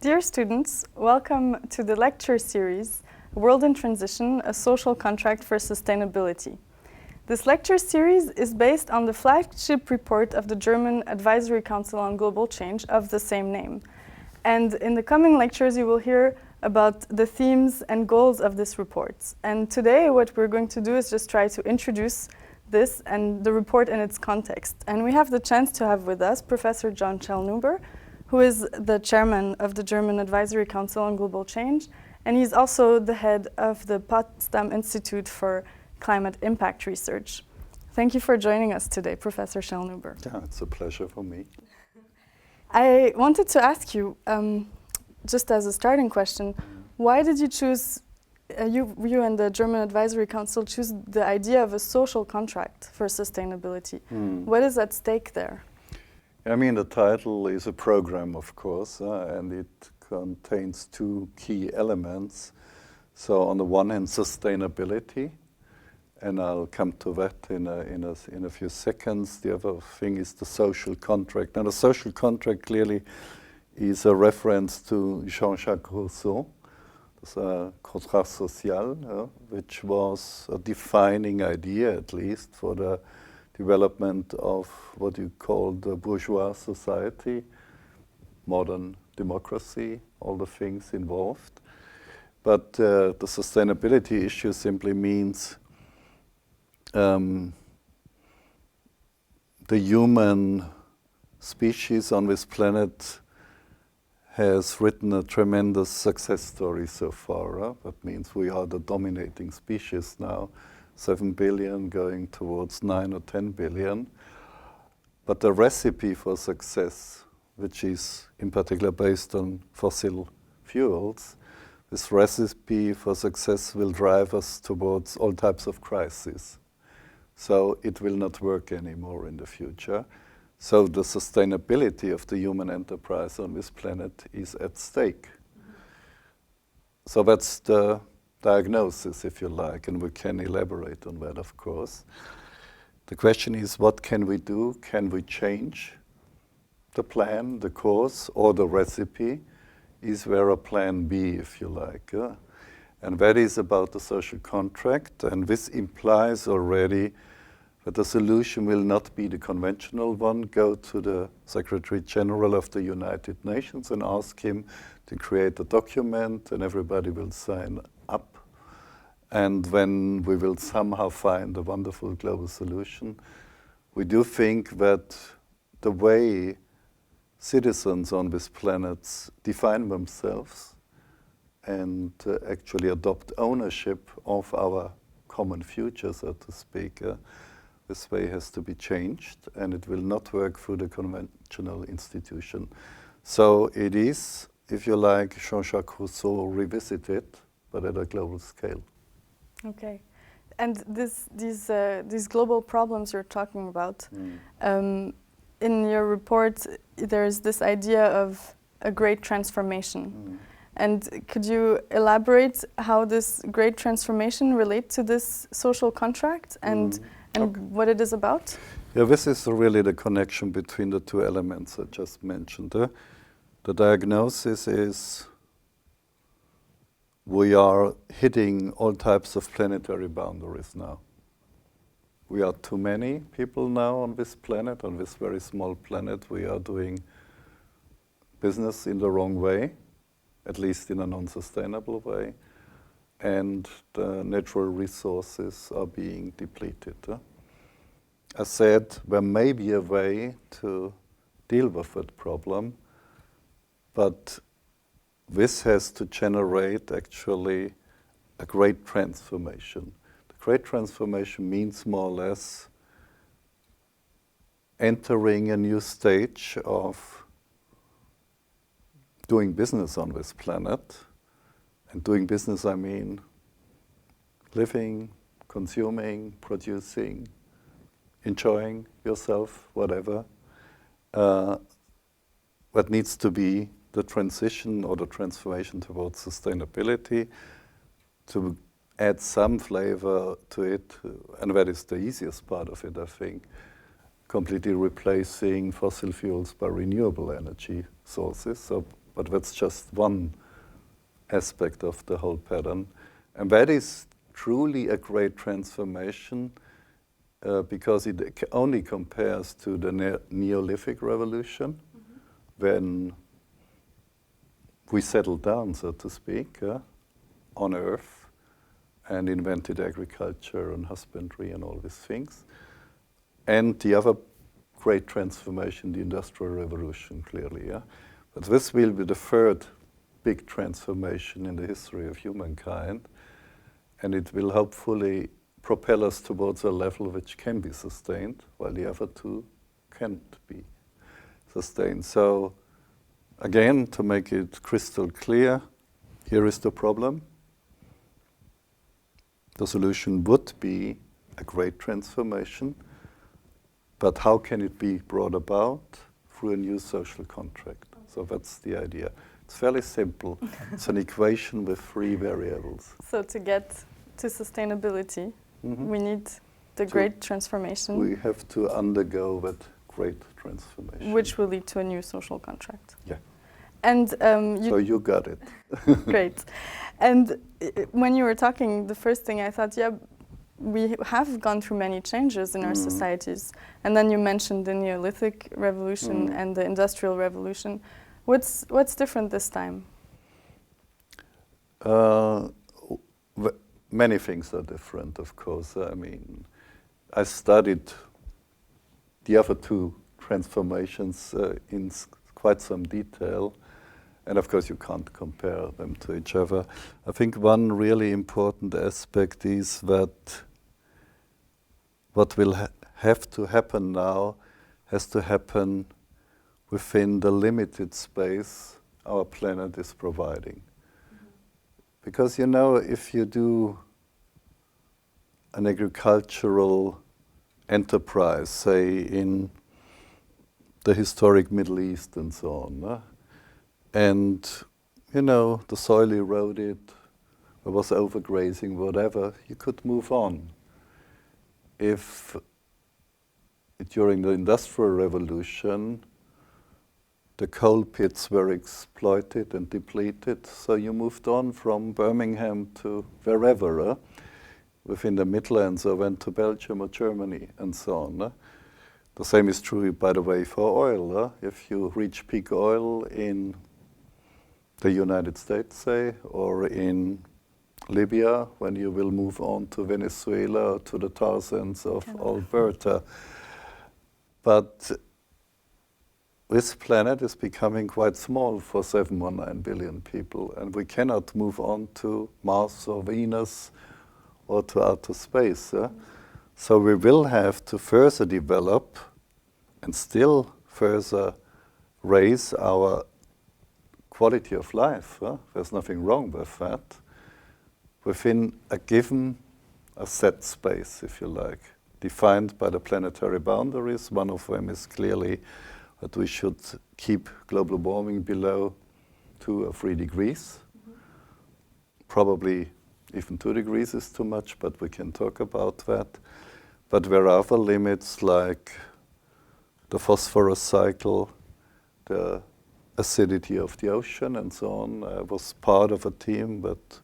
Dear students, welcome to the lecture series, World in Transition, a Social Contract for Sustainability. This lecture series is based on the flagship report of the German Advisory Council on Global Change of the same name. And in the coming lectures, you will hear about the themes and goals of this report. And today, what we're going to do is just try to introduce this and the report in its context. And we have the chance to have with us Professor John Schellnhuber, who is the chairman of the German Advisory Council on Global Change, and he's also the head of the Potsdam Institute for Climate Impact Research. Thank you for joining us today, Professor Schellnhuber. Yeah, it's a pleasure for me. I wanted to ask you, just as a starting question, why did you choose, you and the German Advisory Council choose the idea of a social contract for sustainability? What is at stake there? I mean, the title is a program, of course, and it contains two key elements. So on the one hand, sustainability, and I'll come to that in a few seconds. The other thing is the social contract. Now, the social contract clearly is a reference to Jean-Jacques Rousseau, the contrat social, which was a defining idea, at least, for the development of what you call the bourgeois society, modern democracy, all the things involved. But the sustainability issue simply means the human species on this planet has written a tremendous success story so far. That means we are the dominating species now, 7 billion going towards 9 or 10 billion. But the recipe for success, which is in particular based on fossil fuels, this recipe for success will drive us towards all types of crises. So it will not work anymore in the future. So the sustainability of the human enterprise on this planet is at stake. So that's the diagnosis, if you like, and we can elaborate on that, of course. The question is, what can we do? Can we change the plan, the course, or the recipe? Is there a plan B, if you like? And that is about the social contract, and this implies already that the solution will not be the conventional one. Go to the Secretary General of the United Nations and ask him to create a document, and everybody will sign up. And when we will somehow find a wonderful global solution, we do think that the way citizens on this planet define themselves and actually adopt ownership of our common future, so to speak, this way has to be changed, and it will not work through the conventional institution. So it is, if you like, Jean-Jacques Rousseau revisited, but at a global scale. Okay, and these global problems you're talking about, in your report, there's this idea of a great transformation. And could you elaborate how this great transformation relates to this social contract and what it is about? Yeah, this is really the connection between the two elements I just mentioned. The diagnosis is we are hitting all types of planetary boundaries now. We are too many people now on this planet, on this very small planet. We are doing business in the wrong way, at least in a non-sustainable way, and the natural resources are being depleted. I said there may be a way to deal with that problem, but this has to generate actually a great transformation. The great transformation means more or less entering a new stage of doing business on this planet. And doing business, I mean living, consuming, producing, enjoying yourself, whatever. What needs to be the transition or the transformation towards sustainability, to add some flavor to it, and that is the easiest part of it, I think, completely replacing fossil fuels by renewable energy sources. So But that's just one aspect of the whole pattern. And that is truly a great transformation because it only compares to the Neolithic revolution when we settled down, so to speak, on Earth and invented agriculture and husbandry and all these things. And the other great transformation, the Industrial Revolution, clearly. But this will be the third big transformation in the history of humankind, and it will hopefully propel us towards a level which can be sustained, while the other two can't be sustained. So, again, to make it crystal clear, here is the problem. The solution would be a great transformation, but how can it be brought about? Through a new social contract. So that's the idea. It's fairly simple. It's an equation with 3 variables. So to get to sustainability, we need the great transformation. We have to undergo that great transformation. Which will lead to a new social contract. Yeah. And so you got it. Great. And when you were talking, the first thing I thought, yeah, we have gone through many changes in our societies. And then you mentioned the Neolithic revolution and the Industrial Revolution. What's different this time? Many things are different, of course. I mean, I studied the other 2 transformations in quite some detail. And of course, you can't compare them to each other. I think one really important aspect is that what will have to happen now has to happen within the limited space our planet is providing. Because, you know, if you do an agricultural enterprise, say in the historic Middle East and so on, and, you know, the soil eroded, there was overgrazing, whatever, you could move on. If during the Industrial Revolution, the coal pits were exploited and depleted, so you moved on from Birmingham to wherever, within the Midlands, or went to Belgium or Germany, and so on. The same is true, by the way, for oil. If you reach peak oil in the United States, say, or in Libya, when you will move on to Venezuela or to the tar sands of Alberta. But this planet is becoming quite small for 719 billion people, and we cannot move on to Mars or Venus or to outer space. So we will have to further develop and still further raise our quality of life. There's nothing wrong with that. Within a given, a set space, if you like, defined by the planetary boundaries. One of them is clearly that we should keep global warming below 2 or 3 degrees. Probably even 2 degrees is too much, but we can talk about that. But there are other limits like the phosphorus cycle, the acidity of the ocean, and so on. I was part of a team that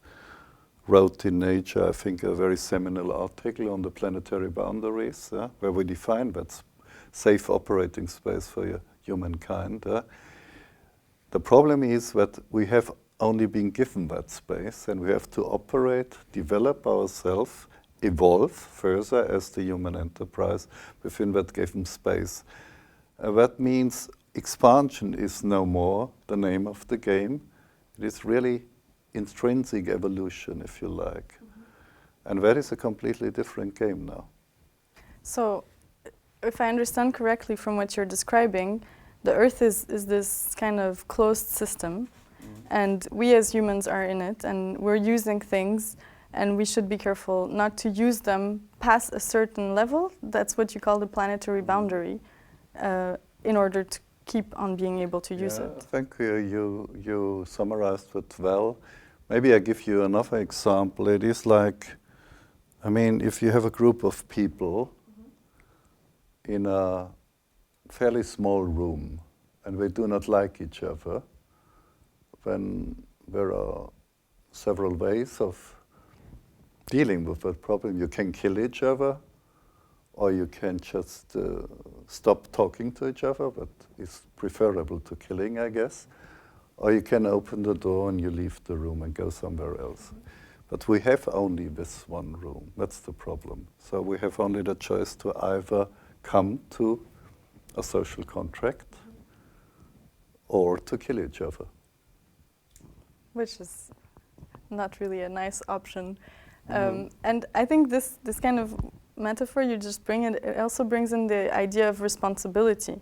wrote in Nature, I think, a very seminal article on the planetary boundaries, where we define that safe operating space for humankind. The problem is that we have only been given that space, and we have to operate, develop ourselves, evolve further as the human enterprise within that given space. That means expansion is no more the name of the game. It is really intrinsic evolution, if you like. And that is a completely different game now. So, if I understand correctly from what you're describing, the Earth is this kind of closed system, and we as humans are in it, and we're using things, and we should be careful not to use them past a certain level. That's what you call the planetary boundary, in order to keep on being able to use it. I think you summarized it well. Maybe I give you another example. It is like, I mean, if you have a group of people in a fairly small room and they do not like each other, when there are several ways of dealing with that problem. You can kill each other, or you can just stop talking to each other, but it's preferable to killing, I guess. Or you can open the door and you leave the room and go somewhere else. But we have only this one room. That's the problem. So we have only the choice to either come to a social contract or to kill each other. Which is not really a nice option. And I think this kind of metaphor you just bring in, it also brings in the idea of responsibility.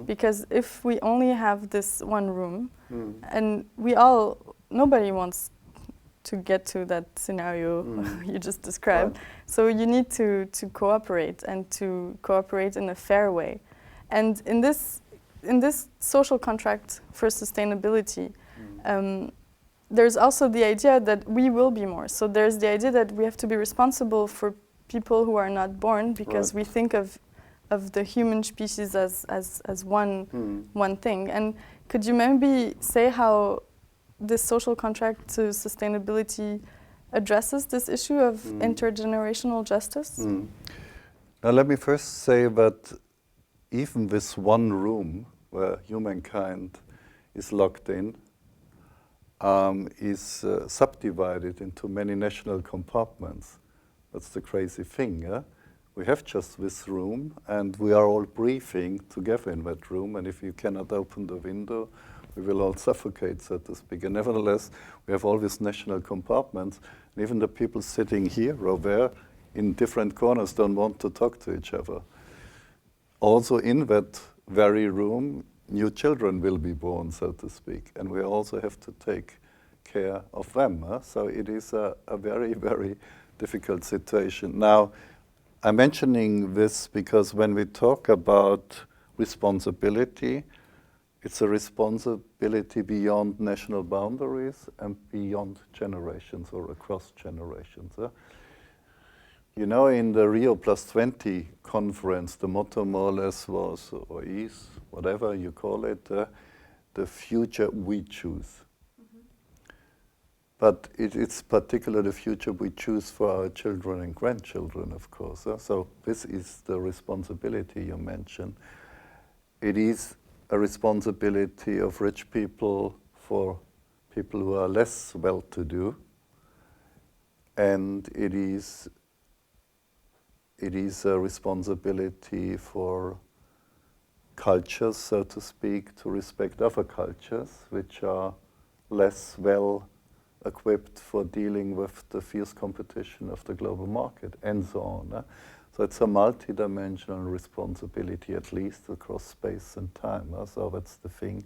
Because if we only have this one room, and nobody wants to get to that scenario you just described. Right. So you need to cooperate, and to cooperate in a fair way. And in this social contract for sustainability, there's also the idea that we will be more. So there's the idea that we have to be responsible for people who are not born, because we think of the human species as one thing. And could you maybe say how this social contract to sustainability addresses this issue of intergenerational justice? Now let me first say that even this one room where humankind is locked in is subdivided into many national compartments. That's the crazy thing. Yeah? We have just this room, and we are all breathing together in that room, and if you cannot open the window, we will all suffocate, so to speak. And nevertheless, we have all these national compartments, and even the people sitting here or there in different corners don't want to talk to each other. Also in that very room, new children will be born, so to speak, and we also have to take care of them. So it is a very, very difficult situation. Now, I'm mentioning this because when we talk about responsibility, it's a responsibility beyond national boundaries and beyond generations or across generations. You know, in the Rio +20 conference, the motto more or less was, or is, whatever you call it, the future we choose. But it's particularly the future we choose for our children and grandchildren, of course. So this is the responsibility you mentioned. It is a responsibility of rich people for people who are less well-to-do, and it is a responsibility for cultures, so to speak, to respect other cultures which are less well equipped for dealing with the fierce competition of the global market, and so on. So it's a multi-dimensional responsibility, at least across space and time. So that's the thing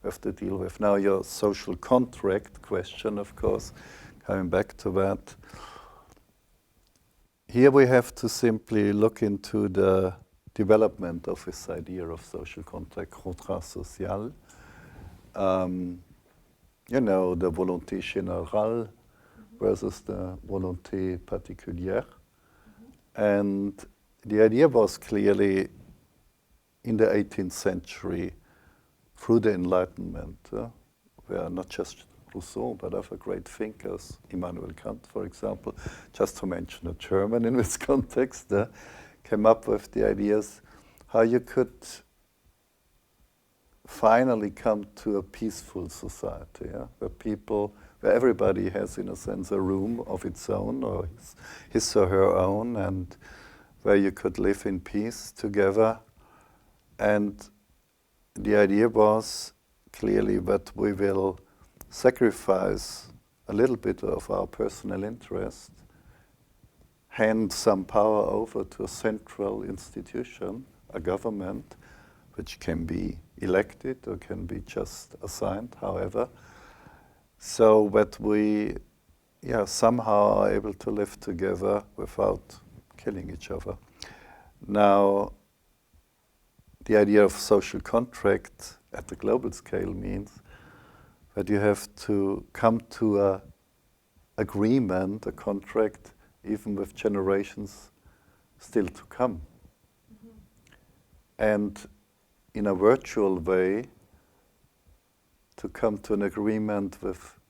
we have to deal with. Now, your social contract question, of course, coming back to that. Here we have to simply look into the development of this idea of social contract, contrat social. You know, the volonté générale versus the volonté particulière. And the idea was clearly in the 18th century, through the Enlightenment, where not just Rousseau, but other great thinkers, Immanuel Kant, for example, just to mention a German in this context, came up with the ideas how you could finally come to a peaceful society, where everybody has, in a sense, a room of its own, or his or her own, and where you could live in peace together. And the idea was clearly that we will sacrifice a little bit of our personal interest, hand some power over to a central institution, a government, which can be elected or can be just assigned, however, so that we somehow are able to live together without killing each other. Now, the idea of social contract at the global scale means that you have to come to an agreement, a contract, even with generations still to come. And in a virtual way, to come to an agreement with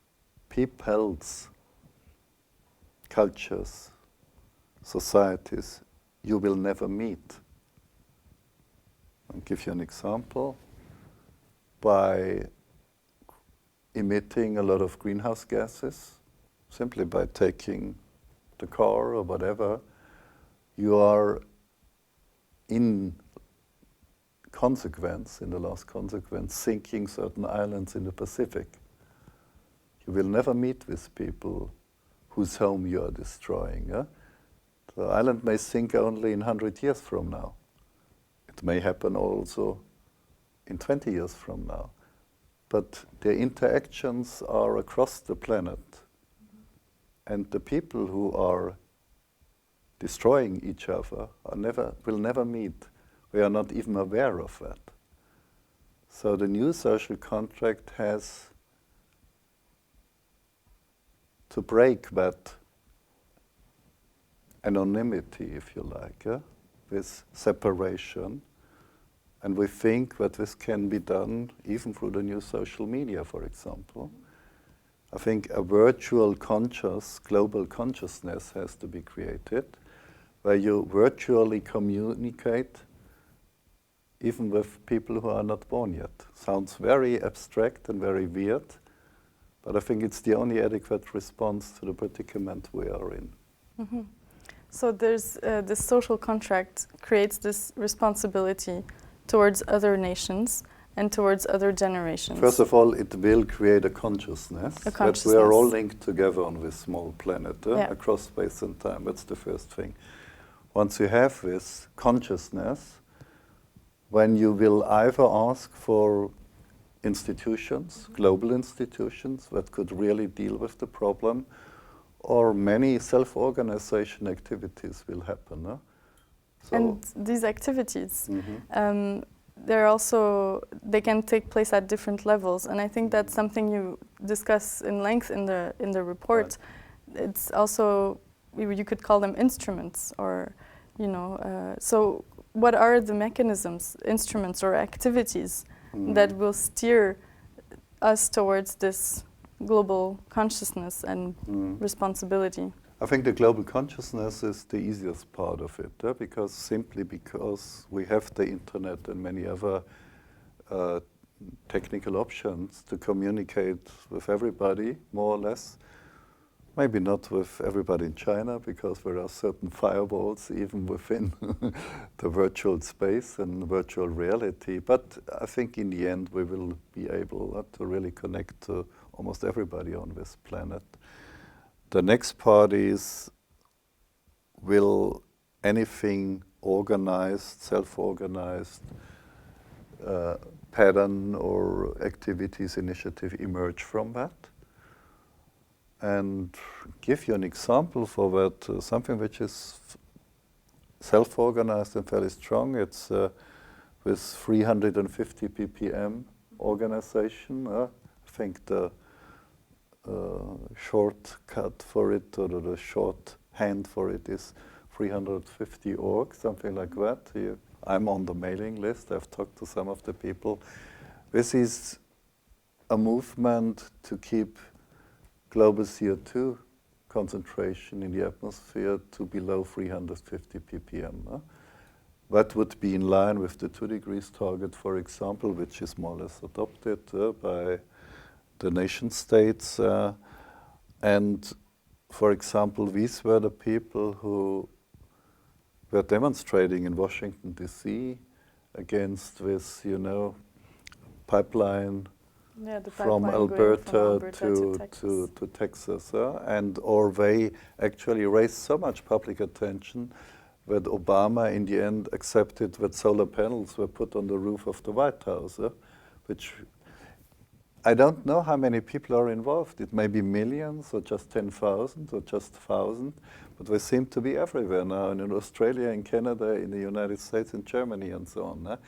peoples, cultures, societies you will never meet. I'll give you an example. By emitting a lot of greenhouse gases, simply by taking the car or whatever, you are in the last consequence, sinking certain islands in the Pacific. You will never meet with people whose home you are destroying. The island may sink only in 100 years from now. It may happen also in 20 years from now. But the interactions are across the planet. And the people who are destroying each other will never meet. We are not even aware of that. So the new social contract has to break that anonymity, if you like, with separation. And we think that this can be done even through the new social media, for example. I think a virtual global consciousness has to be created, where you virtually communicate even with people who are not born yet. Sounds very abstract and very weird, but I think it's the only adequate response to the predicament we are in. Mm-hmm. So there's this social contract creates this responsibility towards other nations and towards other generations. First of all, it will create a consciousness. That we are all linked together on this small planet across space and time. That's the first thing. Once you have this consciousness, when you will either ask for institutions, global institutions that could really deal with the problem, or many self-organization activities will happen. So and these activities, they can take place at different levels, and I think that's something you discuss in length in the report. Right. It's also, you could call them instruments, or so what are the mechanisms, instruments, or activities that will steer us towards this global consciousness and responsibility? I think the global consciousness is the easiest part of it, because we have the internet and many other technical options to communicate with everybody, more or less. Maybe not with everybody in China, because there are certain firewalls even within the virtual space and virtual reality. But I think in the end we will be able to really connect to almost everybody on this planet. The next part is, will anything organized, self-organized, pattern or activities, initiative emerge from that? And give you an example for that, something which is self-organized and fairly strong. It's with 350 ppm organization. I think the shortcut for it, or the shorthand for it, is 350 org, something like that. I'm on the mailing list. I've talked to some of the people. This is a movement to keep global CO2 concentration in the atmosphere to below 350 ppm. That would be in line with the 2 degrees target, for example, which is more or less adopted by the nation states. And, for example, these were the people who were demonstrating in Washington, D.C. against this, pipeline from Alberta to Texas, or they actually raised so much public attention that Obama in the end accepted that solar panels were put on the roof of the White House, which I don't know how many people are involved. It may be millions, or just 10,000, or just 1,000, but they seem to be everywhere now, and in Australia, in Canada, in the United States, in Germany, and so on.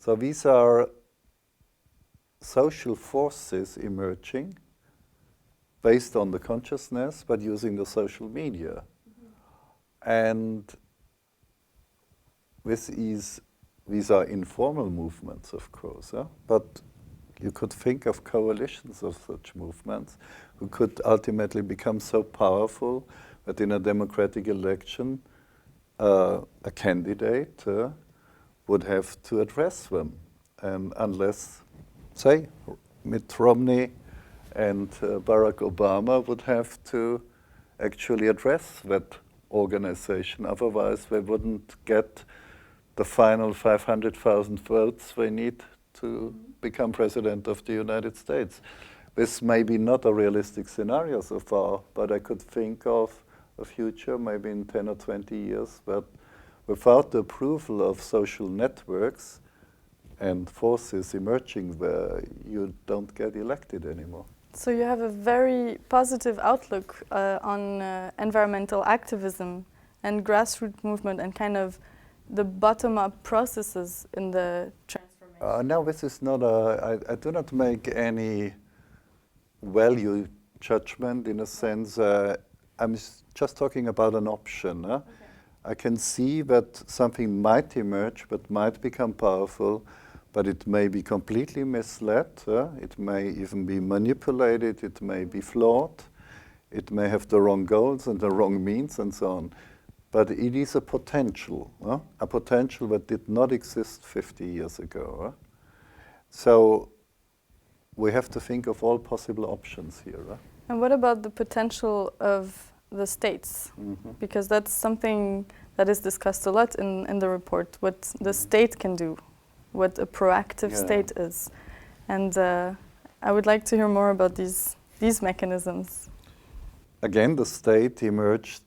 So these are social forces emerging based on the consciousness, but using the social media. And these are informal movements, of course, but you could think of coalitions of such movements who could ultimately become so powerful that in a democratic election, a candidate would have to address them. And unless, say, Mitt Romney and Barack Obama would have to actually address that organization. Otherwise, they wouldn't get the final 500,000 votes they need to become president of the United States. This may be not a realistic scenario so far, but I could think of a future, maybe in 10 or 20 years, that without the approval of social networks and forces emerging there, you don't get elected anymore. So you have a very positive outlook on environmental activism and grassroots movement and kind of the bottom-up processes in the transformation. No, this is not I do not make any value judgment in a sense. I'm just talking about an option. Okay. I can see that something might emerge, that might become powerful, but it may be completely misled, it may even be manipulated, it may be flawed, it may have the wrong goals and the wrong means and so on. But it is a potential that did not exist 50 years ago. So we have to think of all possible options here. And what about the potential of the states? Mm-hmm. Because that's something that is discussed a lot in the report, what the state can do, what a proactive state is. And I would like to hear more about these mechanisms. Again, the state emerged,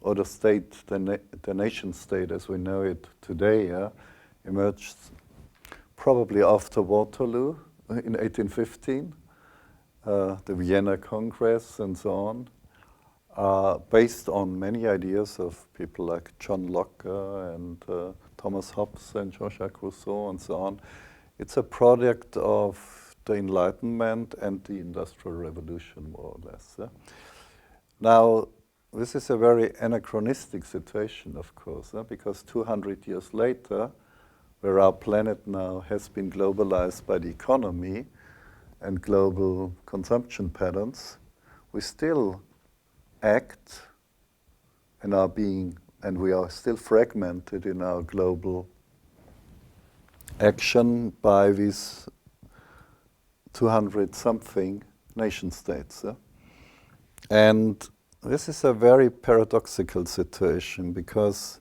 or the state, the nation state as we know it today, emerged probably after Waterloo in 1815, the Vienna Congress and so on, based on many ideas of people like John Locke and Thomas Hobbes and Jean-Jacques Rousseau and so on. It's a product of the Enlightenment and the Industrial Revolution, more or less. Now, this is a very anachronistic situation, of course, because 200 years later, where our planet now has been globalized by the economy and global consumption patterns, we still act and we are still fragmented in our global action by these 200-something nation states. And this is a very paradoxical situation, because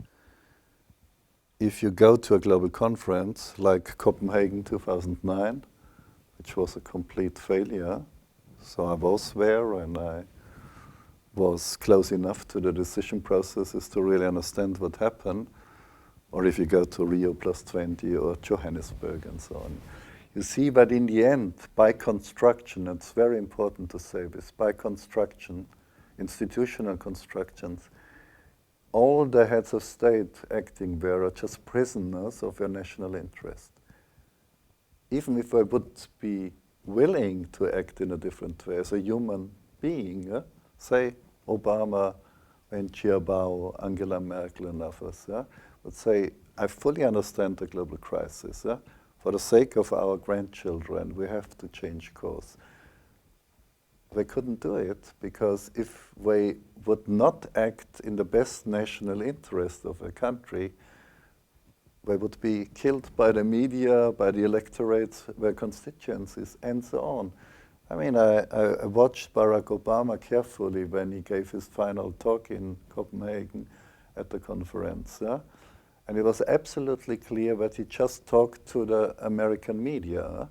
if you go to a global conference like Copenhagen 2009, which was a complete failure, so I was there and I was close enough to the decision processes to really understand what happened, or if you go to Rio +20 or Johannesburg and so on, you see that in the end, by construction, it's very important to say this, by construction, institutional constructions, all the heads of state acting there are just prisoners of their national interest. Even if they would be willing to act in a different way as a human being, say Obama, Wen Jiabao, Angela Merkel and others, would say, I fully understand the global crisis. For the sake of our grandchildren, we have to change course. They couldn't do it, because if they would not act in the best national interest of a country, they would be killed by the media, by the electorates, their constituencies, and so on. I mean, I watched Barack Obama carefully when he gave his final talk in Copenhagen at the conference. And it was absolutely clear that he just talked to the American media.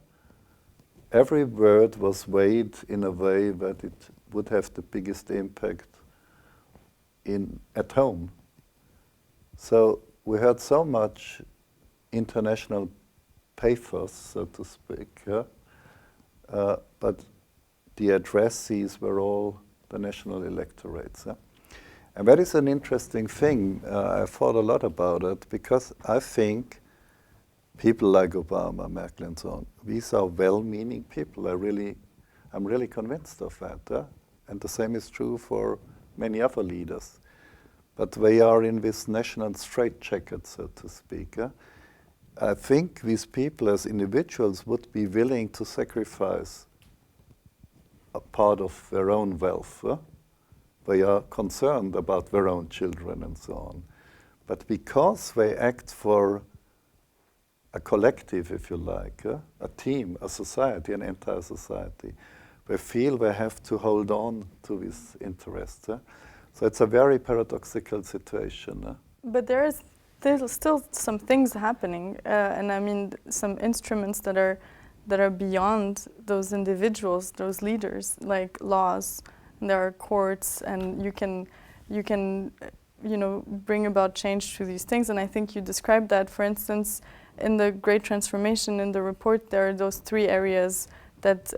Every word was weighed in a way that it would have the biggest impact at home. So we heard so much international pathos, so to speak, but the addressees were all the national electorates. And that is an interesting thing. I thought a lot about it, because I think people like Obama, Merkel and so on, these are well-meaning people. I'm really convinced of that. And the same is true for many other leaders. But they are in this national straitjacket, so to speak. I think these people as individuals would be willing to sacrifice a part of their own wealth. They are concerned about their own children and so on. But because they act for a collective, if you like, a team, a society, an entire society, they feel they have to hold on to this interest. So it's a very paradoxical situation. But there's still some things happening, and I mean some instruments that are beyond those individuals, those leaders, like laws. There are courts, and you can bring about change through these things. And I think you described that, for instance, in the Great Transformation, in the report, there are those 3 areas that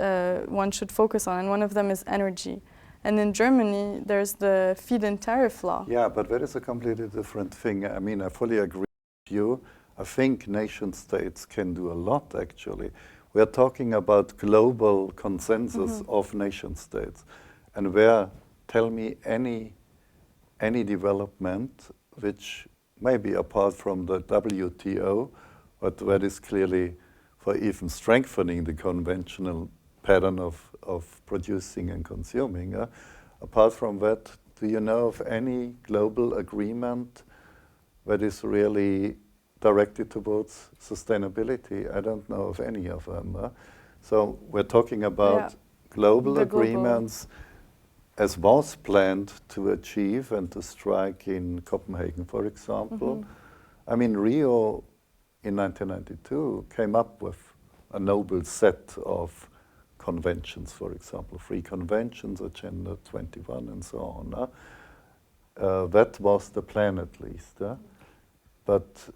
one should focus on, and one of them is energy. And in Germany, there's the feed-in tariff law. Yeah, but that is a completely different thing. I mean, I fully agree with you. I think nation states can do a lot, actually. We are talking about global consensus of nation states. And tell me any development which maybe apart from the WTO, but that is clearly for even strengthening the conventional pattern of producing and consuming. Apart from that, do you know of any global agreement that is really directed towards sustainability? I don't know of any of them. So we're talking about global agreements as was planned to achieve and to strike in Copenhagen, for example. I mean, Rio in 1992 came up with a noble set of conventions, for example, 3 conventions, Agenda 21 and so on. That was the plan at least. But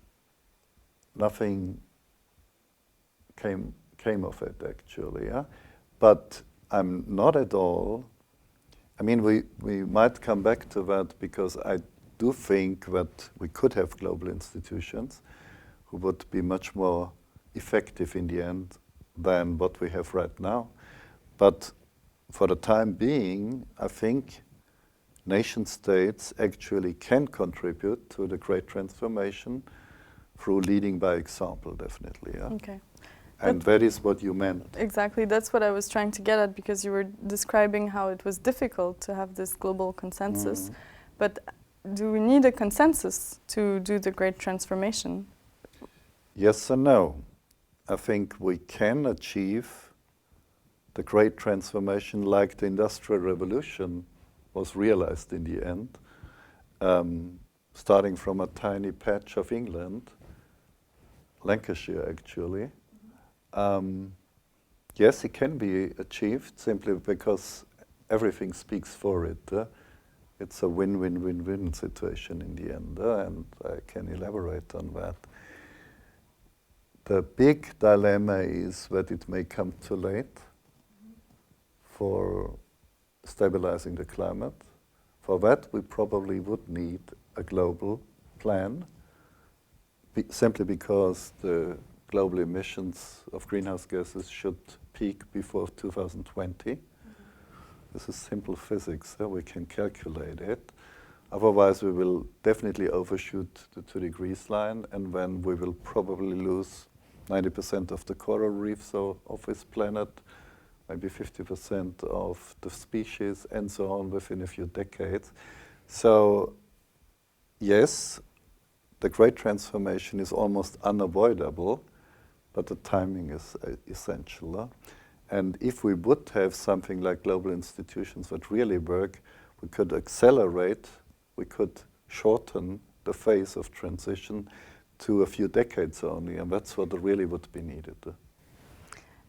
nothing came of it actually. But I'm not at all, I mean, we might come back to that because I do think that we could have global institutions who would be much more effective in the end than what we have right now. But for the time being, I think nation states actually can contribute to the great transformation through leading by example, definitely. Okay. And that is what you meant. Exactly, that's what I was trying to get at, because you were describing how it was difficult to have this global consensus. But do we need a consensus to do the great transformation? Yes and no. I think we can achieve the great transformation like the Industrial Revolution was realized in the end, starting from a tiny patch of England, Lancashire actually. Yes, it can be achieved simply because everything speaks for it. It's a win-win-win-win situation in the end, and I can elaborate on that. The big dilemma is that it may come too late for stabilizing the climate. For that, we probably would need a global plan, simply because the global emissions of greenhouse gases should peak before 2020. This is simple physics, we can calculate it. Otherwise, we will definitely overshoot the 2 degrees line, and then we will probably lose 90% of the coral reefs of this planet, maybe 50% of the species, and so on within a few decades. So, yes, the great transformation is almost unavoidable, but the timing is essential. And if we would have something like global institutions that really work, we could accelerate, we could shorten the phase of transition to a few decades only, and that's what really would be needed.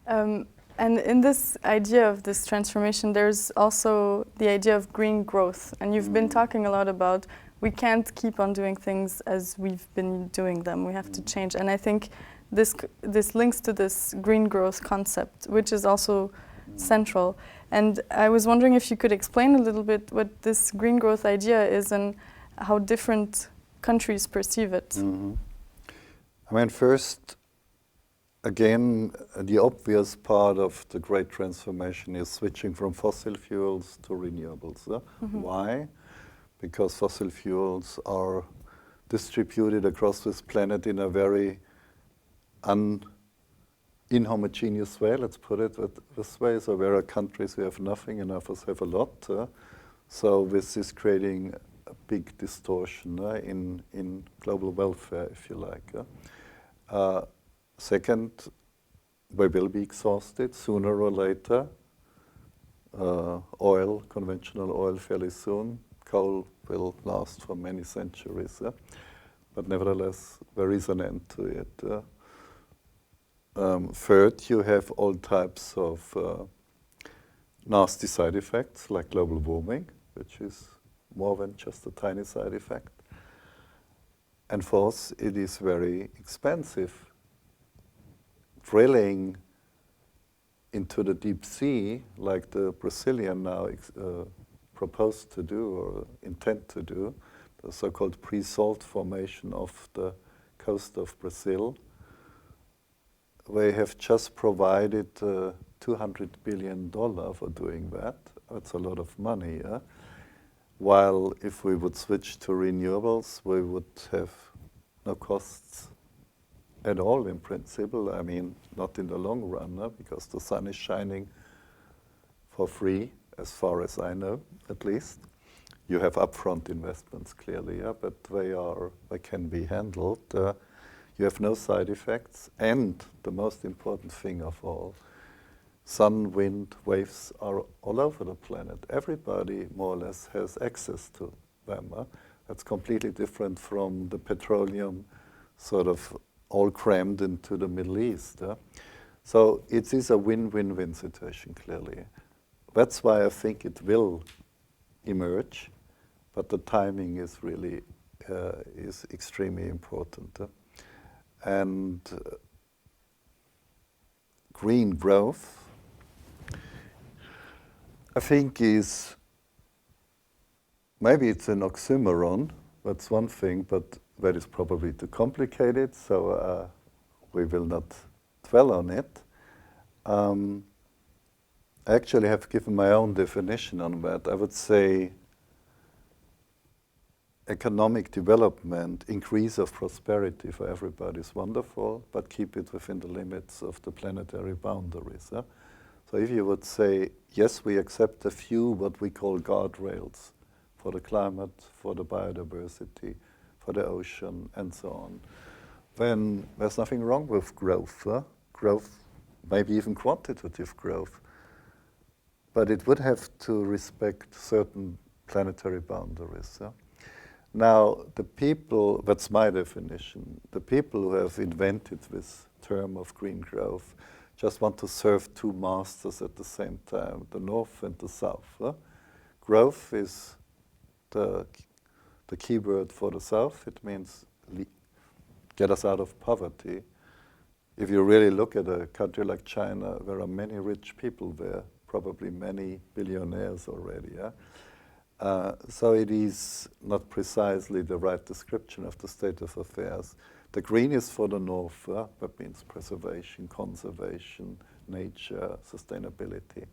And in this idea of this transformation, there's also the idea of green growth. And you've been talking a lot about we can't keep on doing things as we've been doing them. We have to change. And I think this links to this green growth concept, which is also central. And I was wondering if you could explain a little bit what this green growth idea is and how different countries perceive it. I mean, first, again, the obvious part of the great transformation is switching from fossil fuels to renewables. Why? Because fossil fuels are distributed across this planet in a very inhomogeneous way, let's put it this way. So there are countries who have nothing and others have a lot. So this is creating a big distortion in global welfare, if you like. Second, we will be exhausted sooner or later. Oil, conventional oil, fairly soon. Coal will last for many centuries. But nevertheless, there is an end to it. Third, you have all types of nasty side effects, like global warming, which is more than just a tiny side effect. And fourth, it is very expensive. Drilling into the deep sea, like the Brazilian now proposed to do or intend to do, the so-called pre-salt formation of the coast of Brazil, they have just provided $200 billion for doing that. That's a lot of money. While if we would switch to renewables, we would have no costs at all in principle. I mean, not in the long run, because the sun is shining for free, as far as I know, at least. You have upfront investments, clearly, but they can be handled. You have no side effects, and the most important thing of all, sun, wind, waves are all over the planet. Everybody, more or less, has access to them. That's completely different from the petroleum sort of all crammed into the Middle East. So it is a win-win-win situation, clearly. That's why I think it will emerge, but the timing is really is extremely important. And green growth, I think, is maybe it's an oxymoron. That's one thing, but that is probably too complicated, so we will not dwell on it. I actually have given my own definition on that. I would say economic development, increase of prosperity for everybody is wonderful, but keep it within the limits of the planetary boundaries. So if you would say, yes, we accept a few what we call guardrails for the climate, for the biodiversity, for the ocean, and so on, then there's nothing wrong with growth. Growth, maybe even quantitative growth. But it would have to respect certain planetary boundaries. Now, the people, that's my definition, the people who have invented this term of green growth just want to serve two masters at the same time, the North and the South. Growth is the key word for the South. It means get us out of poverty. If you really look at a country like China, there are many rich people there, probably many billionaires already. So it is not precisely the right description of the state of affairs. The green is for the North, that means preservation, conservation, nature, sustainability.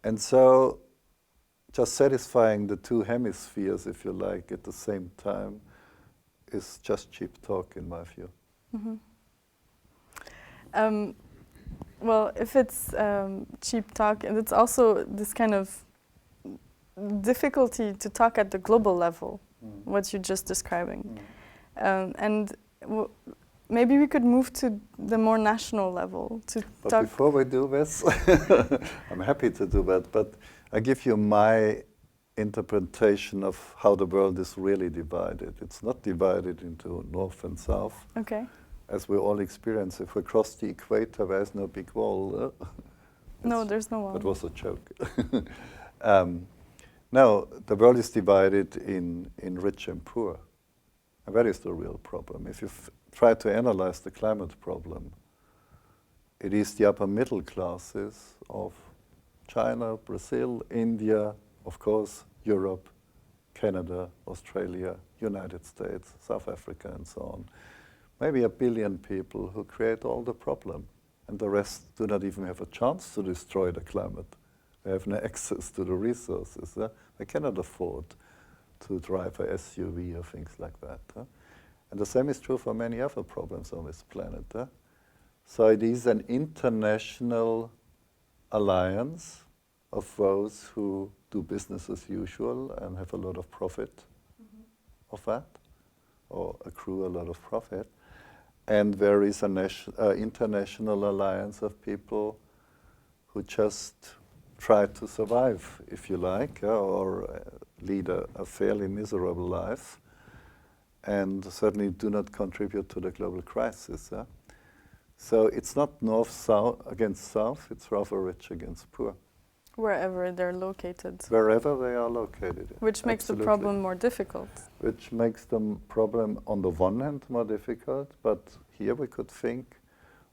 And so just satisfying the two hemispheres, if you like, at the same time is just cheap talk in my view. Mm-hmm. Well, if it's cheap talk, and it's also this kind of difficulty to talk at the global level, what you're just describing. And maybe we could move to the more national level to but talk. Before we do this, I'm happy to do that, but I give you my interpretation of how the world is really divided. It's not divided into North and South. Okay. As we all experience, if we cross the equator, there's no big wall. No, there's no wall. That was a joke. No, the world is divided in rich and poor. And that is the real problem. If you try to analyze the climate problem, it is the upper middle classes of China, Brazil, India, of course, Europe, Canada, Australia, United States, South Africa, and so on. Maybe 1 billion people who create all the problem, and the rest do not even have a chance to destroy the climate. They have no access to the resources. They cannot afford to drive a SUV or things like that. And the same is true for many other problems on this planet. So it is an international alliance of those who do business as usual and have a lot of profit of that, or accrue a lot of profit. And there is an international alliance of people who just try to survive, if you like, or lead a fairly miserable life, and certainly do not contribute to the global crisis. So it's not north-south against south, it's rather rich against poor. Wherever they're located. Wherever they are located. Which makes the problem more difficult. Which makes the problem, on the one hand, more difficult, but here we could think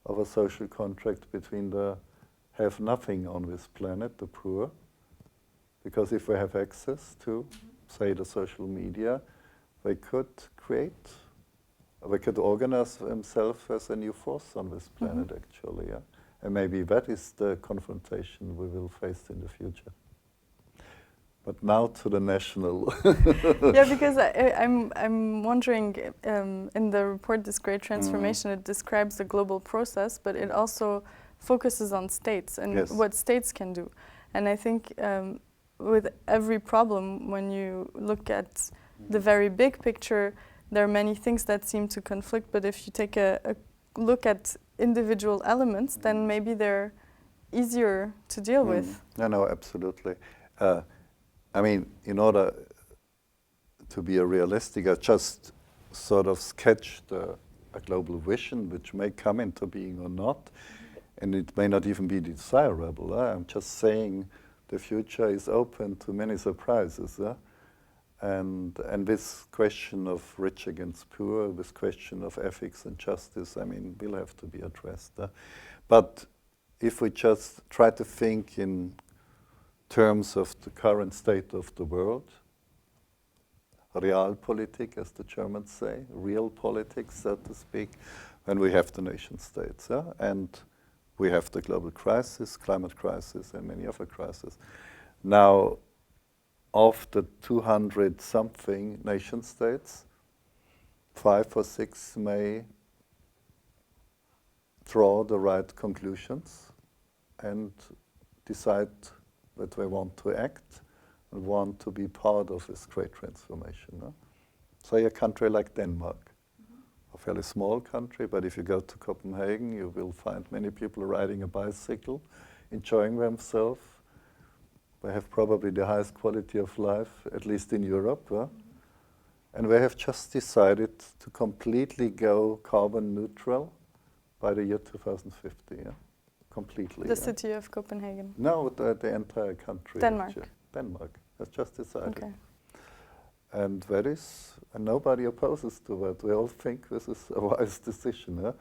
of a social contract between the have-nothing on this planet, the poor, because if we have access to, say, the social media, they could organize themselves as a new force on this planet, actually. And maybe that is the confrontation we will face in the future. But now to the national. Yeah, because I'm wondering, in the report, This Great Transformation, it describes the global process, but it also focuses on states and what states can do. And I think with every problem, when you look at the very big picture, there are many things that seem to conflict, but if you take a look at individual elements, then maybe they're easier to deal with. No, absolutely. I mean, in order to be a realistic, I just sort of sketched a global vision which may come into being or not, and it may not even be desirable. I'm just saying the future is open to many surprises. And this question of rich against poor, this question of ethics and justice, I mean, will have to be addressed. But if we just try to think in terms of the current state of the world, Realpolitik, as the Germans say, real politics, so to speak, then we have the nation states, and we have the global crisis, climate crisis, and many other crises. Now, of the 200-something nation states, 5 or 6 may draw the right conclusions and decide that they want to act and want to be part of this great transformation. Say a country like Denmark, a fairly small country, but if you go to Copenhagen, you will find many people riding a bicycle, enjoying themselves. They have probably the highest quality of life, at least in Europe. And they have just decided to completely go carbon neutral by the year 2050. Completely. The city of Copenhagen? No, the entire country. Denmark? Denmark has just decided. Okay. And that is, and nobody opposes to that. We all think this is a wise decision.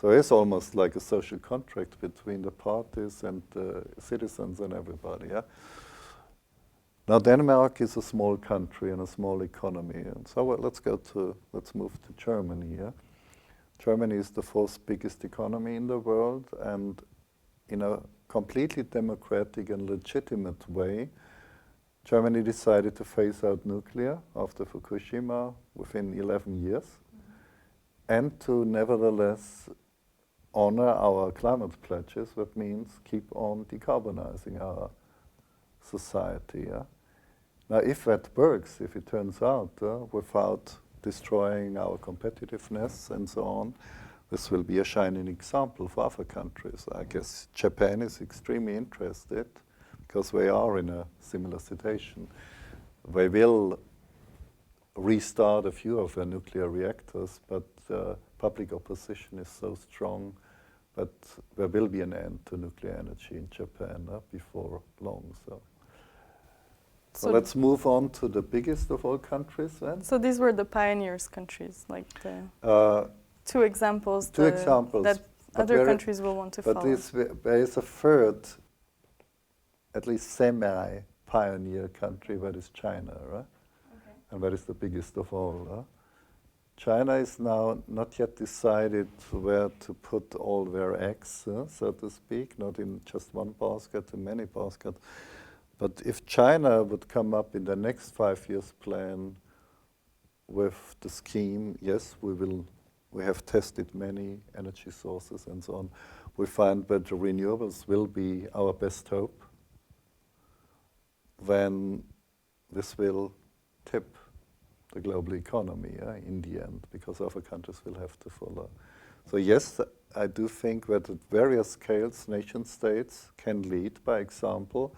So it's almost like a social contract between the parties and the citizens and everybody. Now Denmark is a small country and a small economy, and so let's move to Germany. Germany is the 4th biggest economy in the world, and in a completely democratic and legitimate way, Germany decided to phase out nuclear after Fukushima within 11 years, and to nevertheless honor our climate pledges. That means keep on decarbonizing our society. Now, if that works, if it turns out without destroying our competitiveness and so on, this will be a shining example for other countries. I guess Japan is extremely interested because they are in a similar situation. They will restart a few of their nuclear reactors, but public opposition is so strong that there will be an end to nuclear energy in Japan before long. So let's move on to the biggest of all countries then. So these were the pioneers countries, like the two examples that other countries will want to follow. But there is a third, at least semi-pioneer country, that is China, right? Okay. And that is the biggest of all. China is now not yet decided where to put all their eggs, so to speak, not in just one basket, in many baskets. But if China would come up in the next 5 years plan with the scheme, yes, we will we have tested many energy sources and so on. We find that the renewables will be our best hope when this will tip the global economy in the end, because other countries will have to follow. So yes, I do think that at various scales, nation states can lead by example.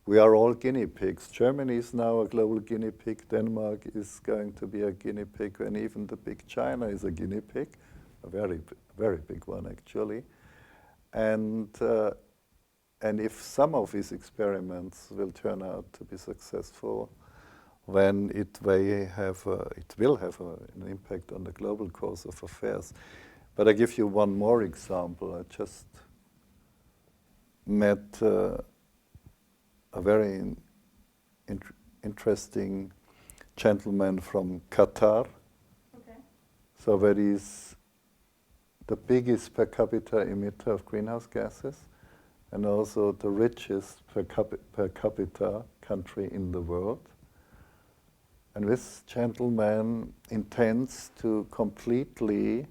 We are all guinea pigs. Germany is now a global guinea pig. Denmark is going to be a guinea pig, and even the big China is a guinea pig, a very, very big one actually. And if some of these experiments will turn out to be successful, then it will have an impact on the global course of affairs. But I give you one more example. I just met a very interesting gentleman from Qatar. Okay. So that is the biggest per capita emitter of greenhouse gases, and also the richest per capita country in the world. And this gentleman intends to completely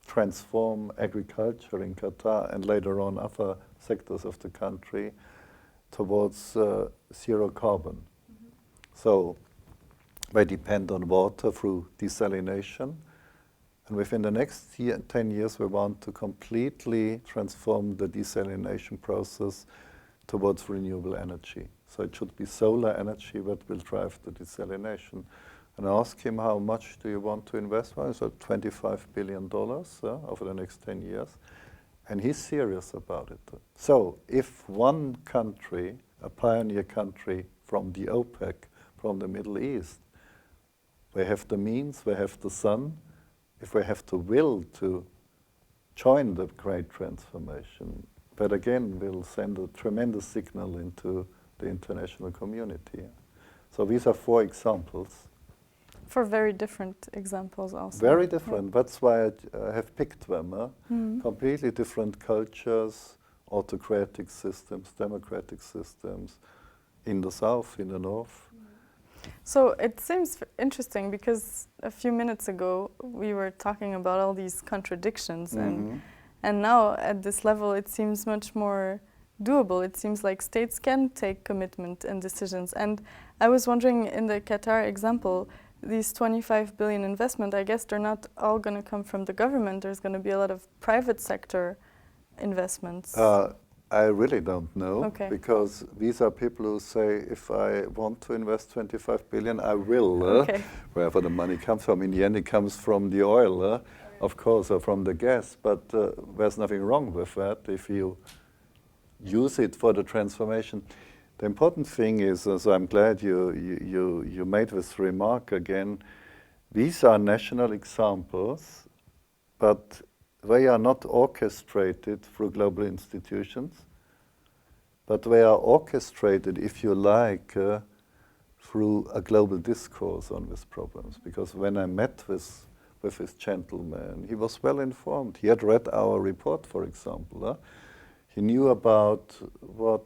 transform agriculture in Qatar and later on other sectors of the country towards zero carbon. Mm-hmm. So they depend on water through desalination. And within the next 10 years, we want to completely transform the desalination process towards renewable energy. So it should be solar energy that will drive the desalination. And I asked him, how much do you want to invest? Well, he said $25 billion over the next 10 years. And he's serious about it. So if one country, a pioneer country from the OPEC, from the Middle East, they have the means, they have the sun, if they have the will to join the great transformation, that again will send a tremendous signal into the international community. So these are 4 examples. For very different examples also. Very different. Yeah. That's why I have picked them. Mm-hmm. Completely different cultures, autocratic systems, democratic systems, in the south, in the north. So it seems interesting because a few minutes ago we were talking about all these contradictions, Mm-hmm. and now at this level it seems much more doable. It seems like states can take commitment and decisions. And I was wondering, in the Qatar example, these 25 billion investment, I guess they're not all going to come from the government. There's going to be a lot of private sector investments. I really don't know, okay. Because these are people who say, if I want to invest 25 billion, I will, okay. Wherever the money comes from. In the end, it comes from the oil, of course, or from the gas, but there's nothing wrong with that if you use it for the transformation. The important thing is, so I'm glad you made this remark again, these are national examples, but they are not orchestrated through global institutions, but they are orchestrated, if you like, through a global discourse on these problems. Because when I met with this gentleman, he was well informed. He had read our report, for example. He knew about what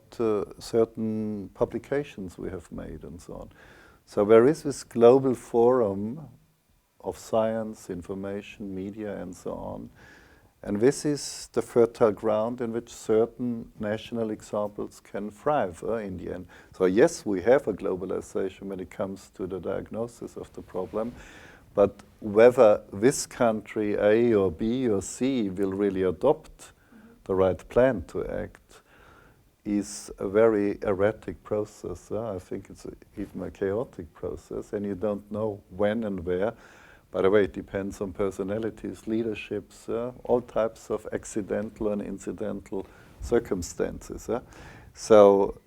certain publications we have made and so on. So there is this global forum of science, information, media, and so on. And this is the fertile ground in which certain national examples can thrive in the end. So yes, we have a globalization when it comes to the diagnosis of the problem, but whether this country A or B or C will really adopt the right plan to act is a very erratic process. I think it's even a chaotic process, and you don't know when and where. By the way, it depends on personalities, leaderships, all types of accidental and incidental circumstances. So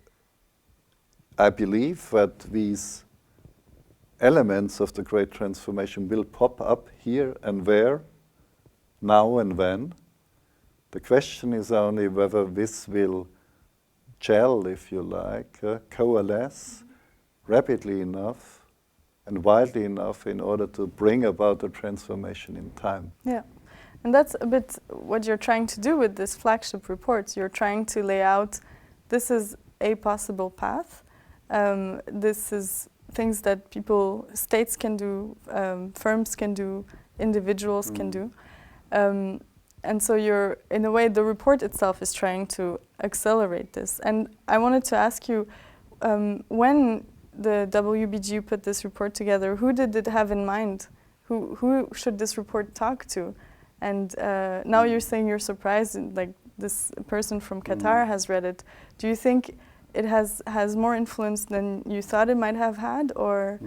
I believe that these elements of the great transformation will pop up here and there, now and then. The question is only whether this will gel, if you like, coalesce rapidly enough and widely enough in order to bring about a transformation in time. Yeah, and that's a bit what you're trying to do with this flagship report. You're trying to lay out, this is a possible path. This is things that states can do, firms can do, individuals can do. And so you're, in a way, the report itself is trying to accelerate this. And I wanted to ask you, when the WBGU put this report together, who did it have in mind? Who should this report talk to? And now you're saying you're surprised, like this person from Qatar has read it. Do you think it has more influence than you thought it might have had, or?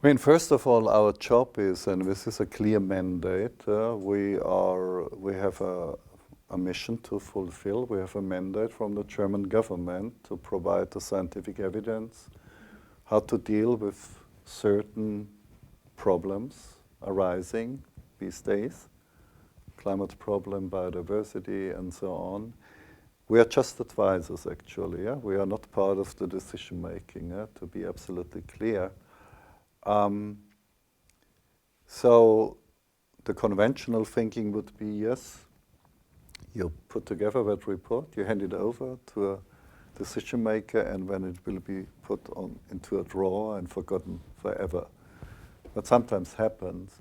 I mean, first of all, our job is, and this is a clear mandate, we have a mission to fulfill. We have a mandate from the German government to provide the scientific evidence how to deal with certain problems arising these days, climate problem, biodiversity, and so on. We are just advisors, actually. Yeah? We are not part of the decision making, to be absolutely clear. So the conventional thinking would be, yes, you put together that report, you hand it over to a decision maker, and then it will be put into a drawer and forgotten forever. But sometimes happens.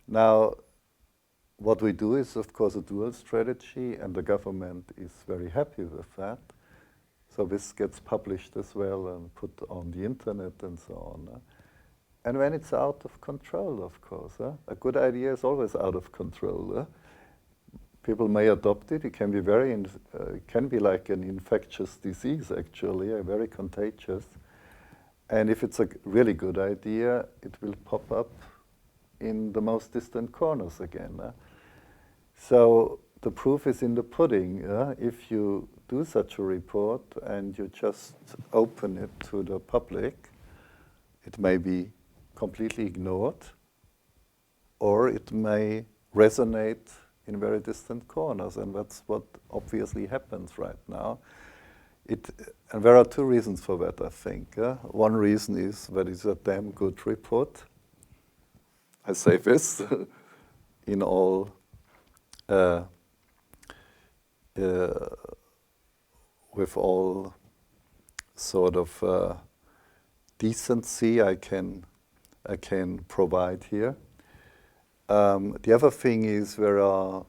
Now, what we do is, of course, a dual strategy, and the government is very happy with that. So this gets published as well and put on the internet and so on. And when it's out of control, of course, a good idea is always out of control. People may adopt it. It can be can be like an infectious disease, actually, very contagious. And if it's a really good idea, it will pop up in the most distant corners again. So the proof is in the pudding. If you do such a report and you just open it to the public, it may be completely ignored, or it may resonate in very distant corners, and that's what obviously happens right now. And there are two reasons for that, I think. One reason is that it's a damn good report. I say this in all with all sort of decency I can provide here. The other thing is there are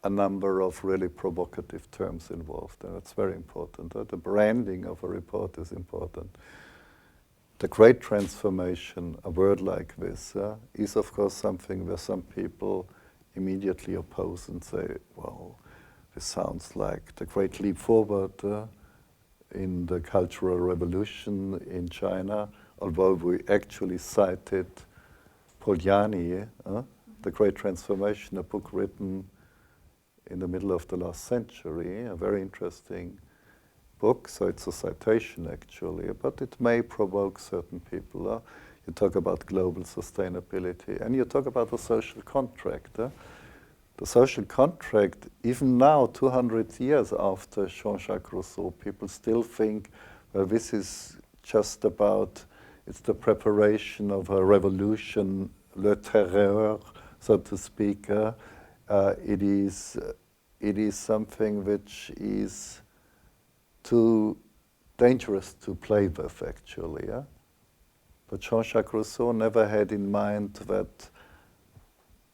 a number of really provocative terms involved, and that's very important. The branding of a report is important. The great transformation, a word like this, is of course something where some people immediately oppose and say, well, this sounds like the great leap forward in the Cultural Revolution in China, although we actually cited Polanyi, The Great Transformation, a book written in the middle of the last century, a very interesting book, so it's a citation actually, but it may provoke certain people. You talk about global sustainability, and you talk about the social contract. The social contract, even now, 200 years after Jean-Jacques Rousseau, people still think, well, this is just about, it's the preparation of a revolution, le terreur, so to speak. It is something which is too dangerous to play with, actually. But Jean-Jacques Rousseau never had in mind that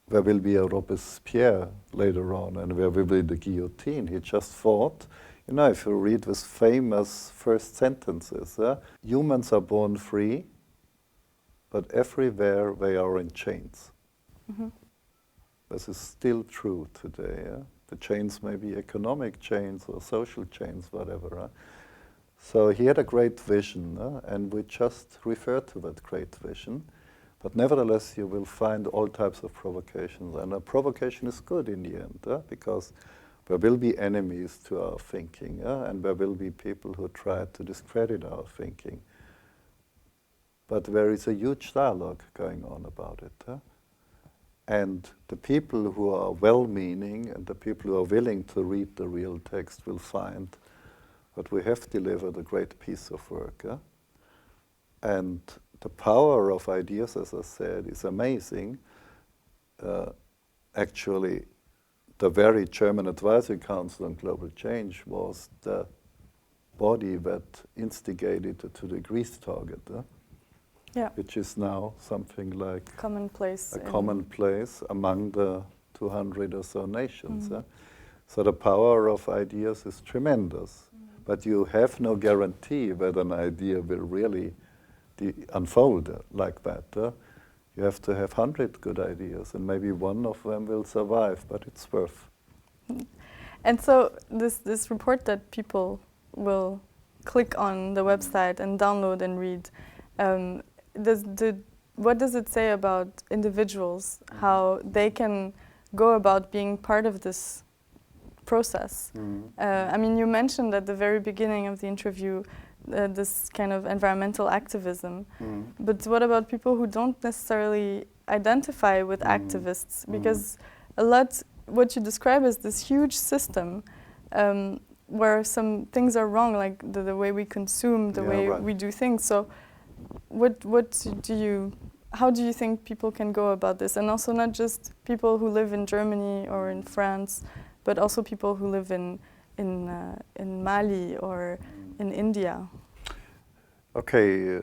there will be a Robespierre later on and there will be the guillotine. He just thought, you know, if you read these famous first sentences, humans are born free, but everywhere they are in chains. Mm-hmm. This is still true today. The chains may be economic chains or social chains, whatever. So he had a great vision, and we just refer to that great vision. But nevertheless, you will find all types of provocations. And a provocation is good in the end, because there will be enemies to our thinking, and there will be people who try to discredit our thinking. But there is a huge dialogue going on about it. And the people who are well-meaning and the people who are willing to read the real text will find that we have delivered a great piece of work. And the power of ideas, as I said, is amazing. Actually, the very German Advisory Council on Global Change was the body that instigated the 2 degrees target. which is now something like commonplace. A commonplace among the 200 or so nations. So the power of ideas is tremendous, but you have no guarantee that an idea will really unfold like that. You have to have 100 good ideas, and maybe one of them will survive, but it's worth. And so this report that people will click on the website and download and read, what does it say about individuals, how they can go about being part of this process? I mean, you mentioned at the very beginning of the interview this kind of environmental activism, but what about people who don't necessarily identify with activists? Because a lot, what you describe as this huge system where some things are wrong, like the way we consume, the way we do things. So how do you think people can go about this? And also not just people who live in Germany or in France, but also people who live in Mali or in India. Okay,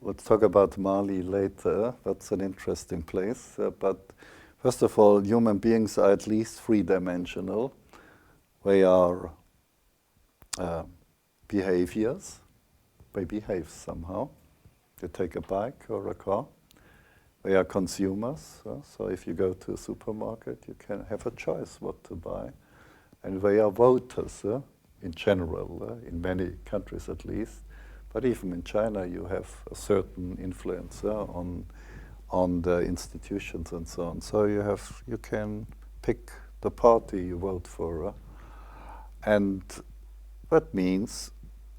let's talk about Mali later. That's an interesting place. But first of all, human beings are at least three-dimensional. They are behaviors. They behave somehow. You take a bike or a car. They are consumers. So if you go to a supermarket, you can have a choice what to buy. And they are voters in general, in many countries at least. But even in China, you have a certain influence on the institutions and so on. So you can pick the party you vote for. And that means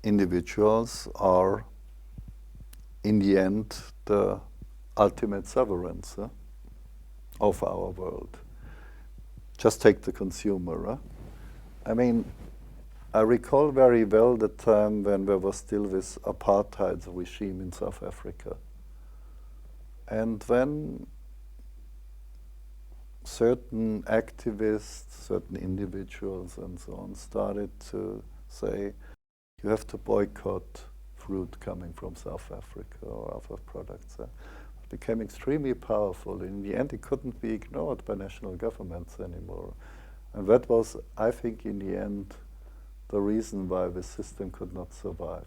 individuals are, in the end, the ultimate sovereigns of our world. Just take the consumer. I mean, I recall very well the time when there was still this apartheid regime in South Africa. And when certain activists, certain individuals and so on started to say, you have to boycott fruit coming from South Africa or other products. It became extremely powerful. In the end, it couldn't be ignored by national governments anymore. And that was, I think, in the end, the reason why the system could not survive.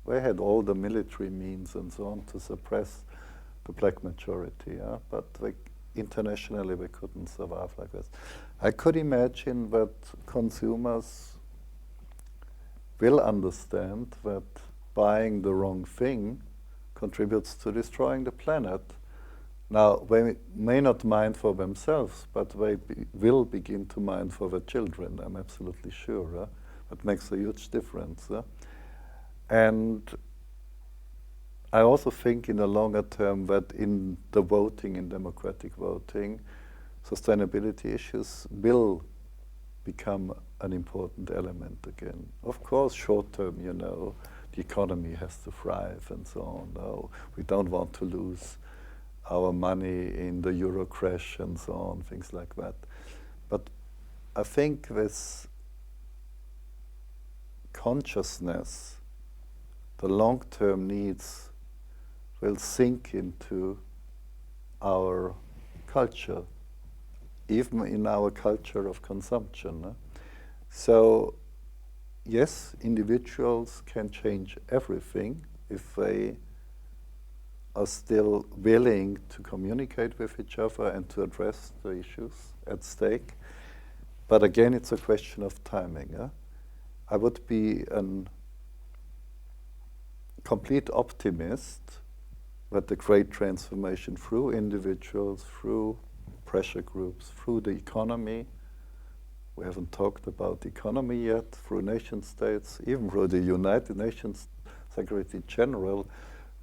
They had all the military means and so on to suppress the black majority, but internationally they couldn't survive like this. I could imagine that consumers will understand that buying the wrong thing contributes to destroying the planet. Now, they may not mind for themselves, but they will begin to mind for their children, I'm absolutely sure. That makes a huge difference. And I also think in the longer term that in the voting, in democratic voting, sustainability issues will become an important element again. Of course, short term, the economy has to thrive and so on. No, we don't want to lose our money in the euro crash and so on, things like that. But I think this consciousness, the long-term needs will sink into our culture, even in our culture of consumption. So, yes, individuals can change everything if they are still willing to communicate with each other and to address the issues at stake. But again, it's a question of timing. I would be a complete optimist that the great transformation through individuals, through pressure groups, through the economy, we haven't talked about the economy yet, through nation states, even through the United Nations Secretary General,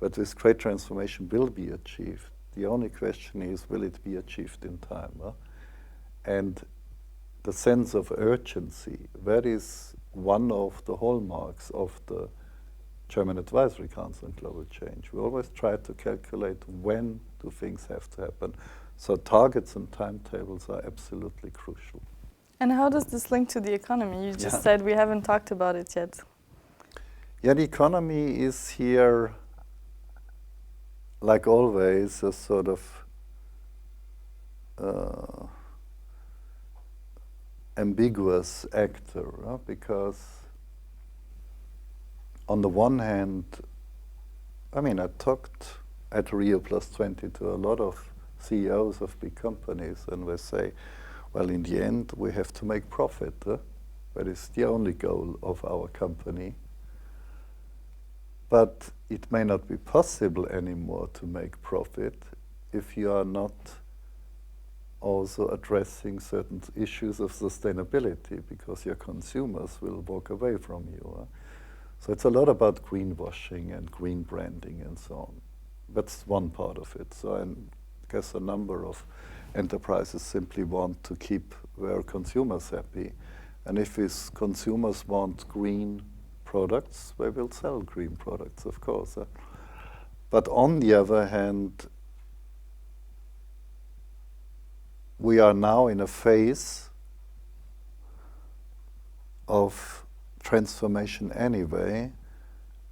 but this great transformation will be achieved. The only question is, will it be achieved in time? And the sense of urgency, that is one of the hallmarks of the German Advisory Council on Global Change. We always try to calculate when do things have to happen. So targets and timetables are absolutely crucial. And how does this link to the economy? You just said we haven't talked about it yet. Yeah, the economy is here like always, a sort of ambiguous actor, because on the one hand, I mean, I talked at Rio Plus 20 to a lot of CEOs of big companies, and they say, well, in the end, we have to make profit. That is the only goal of our company. But it may not be possible anymore to make profit if you are not also addressing certain issues of sustainability, because your consumers will walk away from you. So it's a lot about greenwashing and green branding and so on. That's one part of it. So I guess a number of enterprises simply want to keep their consumers happy. And if these consumers want green products, they will sell green products, of course. But on the other hand, we are now in a phase of transformation anyway,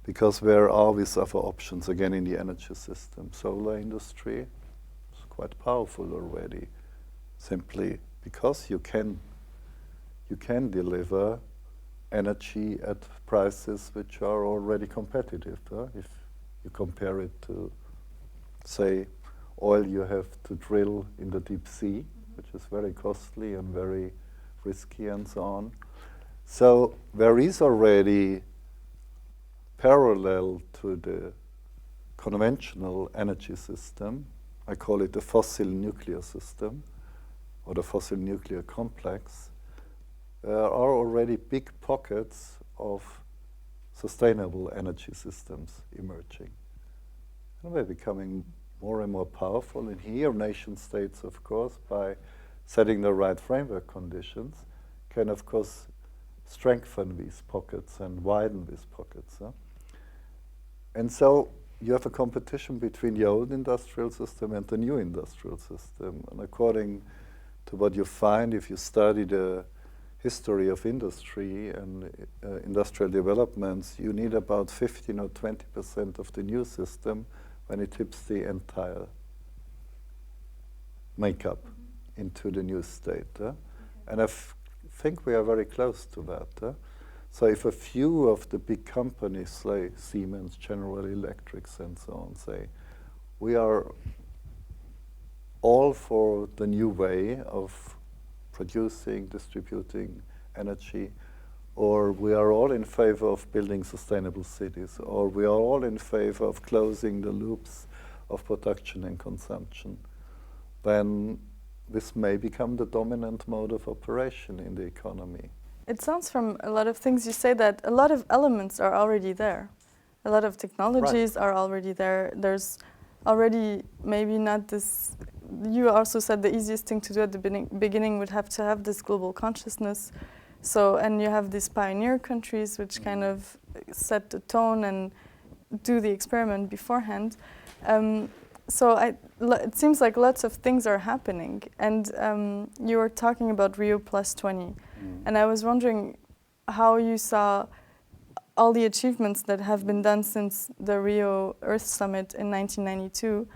because there are these other options again in the energy system. Solar industry is quite powerful already, simply because you can deliver energy at prices which are already competitive. If you compare it to, say, oil you have to drill in the deep sea, which is very costly and very risky and so on. So there is already, parallel to the conventional energy system, I call it the fossil nuclear system, or the fossil nuclear complex, there are already big pockets of sustainable energy systems emerging. And they're becoming more and more powerful. And here, nation states, of course, by setting the right framework conditions, can, of course, strengthen these pockets and widen these pockets. And so you have a competition between the old industrial system and the new industrial system. And according to what you find if you study the history of industry and industrial developments, you need about 15 or 20% of the new system when it tips the entire makeup into the new state. And I think we are very close to that. So if a few of the big companies, like Siemens, General Electric, and so on, say, we are all for the new way of producing, distributing energy, or we are all in favor of building sustainable cities, or we are all in favor of closing the loops of production and consumption, then this may become the dominant mode of operation in the economy. It sounds from a lot of things you say that a lot of elements are already there. A lot of technologies are already there. There's already maybe not this, you also said the easiest thing to do at the beginning would have to have this global consciousness. So, and you have these pioneer countries which kind of set the tone and do the experiment beforehand. So it seems like lots of things are happening. And you were talking about Rio Plus 20. And I was wondering how you saw all the achievements that have been done since the Rio Earth Summit in 1992,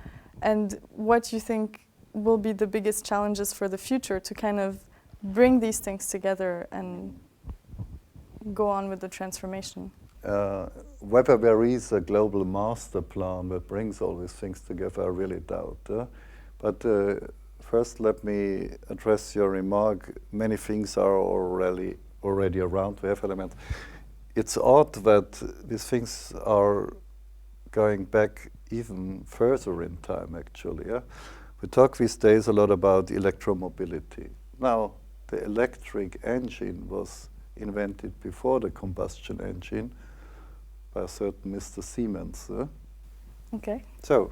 and what you think will be the biggest challenges for the future to kind of bring these things together and go on with the transformation. Whether there is a global master plan that brings all these things together, I really doubt. But first, let me address your remark. Many things are already around. We have elements. It's odd that these things are going back even further in time, actually. We talk these days a lot about electromobility. Now, the electric engine was invented before the combustion engine by a certain Mr. Siemens. Okay. So,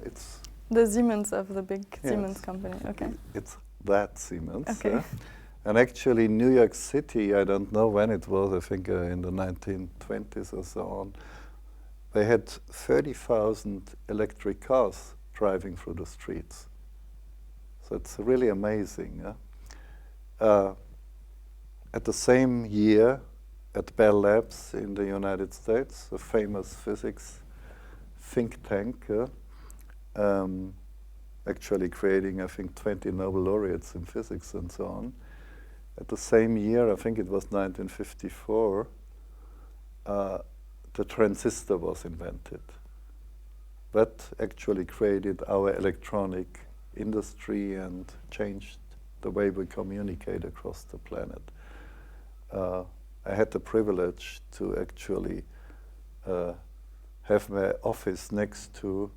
it's... The Siemens of the big Siemens company, okay. It's that Siemens. Okay. And actually, New York City, I don't know when it was, I think in the 1920s or so on, they had 30,000 electric cars driving through the streets. So it's really amazing. At the same year, at Bell Labs in the United States, a famous physics think tank, actually creating, I think, 20 Nobel laureates in physics and so on. At the same year, I think it was 1954, the transistor was invented. That actually created our electronic industry and changed the way we communicate across the planet. I had the privilege to actually have my office next to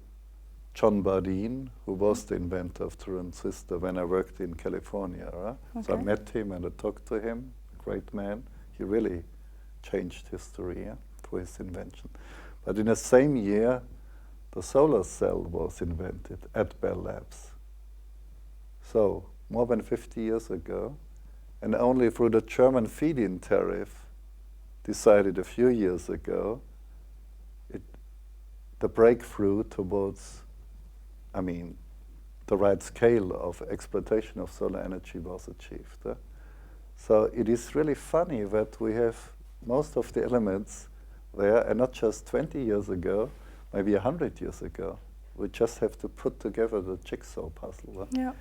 John Bardeen, who was the inventor of the transistor when I worked in California. Right? Okay. So I met him and I talked to him, a great man. He really changed history through his invention. But in the same year, the solar cell was invented at Bell Labs. So, more than 50 years ago, and only through the German feed-in tariff, decided a few years ago, the breakthrough towards, the right scale of exploitation of solar energy was achieved. So it is really funny that we have most of the elements there, and not just 20 years ago, maybe 100 years ago. We just have to put together the jigsaw puzzle. Yeah.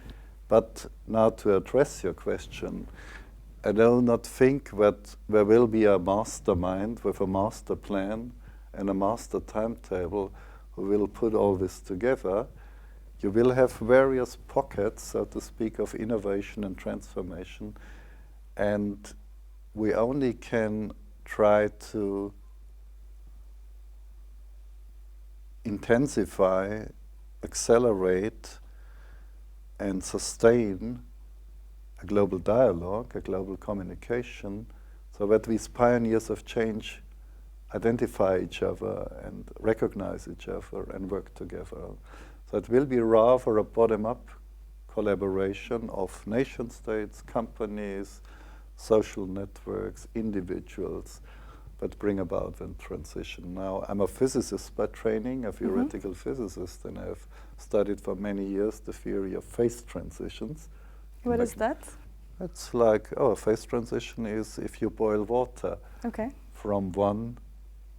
But now to address your question, I do not think that there will be a mastermind with a master plan and a master timetable who will put all this together. You will have various pockets, so to speak, of innovation and transformation, and we only can try to intensify, accelerate, and sustain a global dialogue, a global communication, so that these pioneers of change identify each other and recognize each other and work together. So it will be rather a bottom-up collaboration of nation states, companies, social networks, individuals that bring about the transition. Now, I'm a physicist by training, a theoretical physicist, and I've studied for many years the theory of phase transitions. What is that? It's like, a phase transition is if you boil water from one